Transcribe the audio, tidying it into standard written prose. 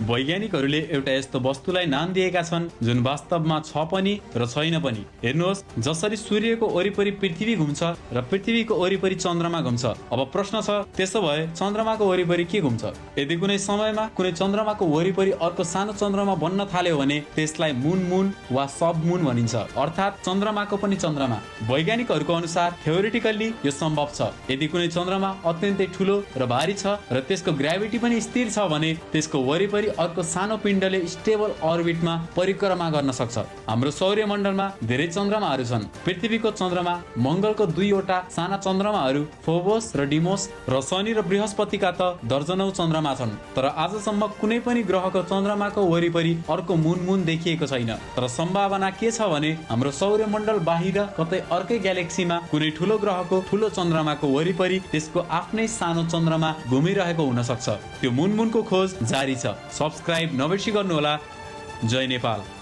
वैज्ञानिकहरूले एउटा यस्तो वस्तुलाई नाम दिएका छन् जुन वास्तवमा छ पनि र छैन पनि। हेर्नुहोस्, जसरी सूर्यको वरिपरि पृथ्वी घुम्छ र पृथ्वीको वरिपरि चन्द्रमा घुम्छ। अब प्रश्न छ, त्यसो भए चन्द्रमाको वरिपरि के घुम्छ? यदि कुनै समयमा कुनै चन्द्रमाको वरिपरि अर्को सानो चन्द्रमा बन्न थाल्यो भने त्यसलाई मून वा सब मून भनिन्छ, अर्थात् चन्द्रमाको पनि चन्द्रमा। वैज्ञानिकहरूको अनुसार थ्योरिटिकल्ली यो सम्भव छ। यदि कुनै चन्द्रमा अत्यन्तै ठुलो र भारी छ र त्यसको ग्राभिटी पनि स्थिर छ भने त्यसको वरिपरि अर्को सानो पिण्डले स्टेबल अर्बिटमा परिक्रमा गर्न सक्छ। हाम्रो सौर्यमण्डलमा धेरै चन्द्रमाहरू छन्। पृथ्वीको चन्द्रमा, मंगलको 2वटा साना चन्द्रमाहरू फोबोस र डिमोस र शनि र बृहस्पतिका त दर्जनौं चन्द्रमा छन्। तर आजसम्म कुनै पनि ग्रहको चन्द्रमाको वरिपरि अर्को मून देखिएको छैन। तर सम्भावना के छ भने हाम्रो सौर्यमण्डल बाहिर कतै अर्कै ग्यालेक्सीमा कुनै ठुलो ग्रहको ठुलो चन्द्रमाको वरिपरि त्यसको आफ्नै सानो चन्द्रमा घुमिरहेको हुन सक्छ। त्यो मूनको खोज जारी छ। सब्स्क्राइब नबिर्सी गर्नुहोला। जय नेपाल।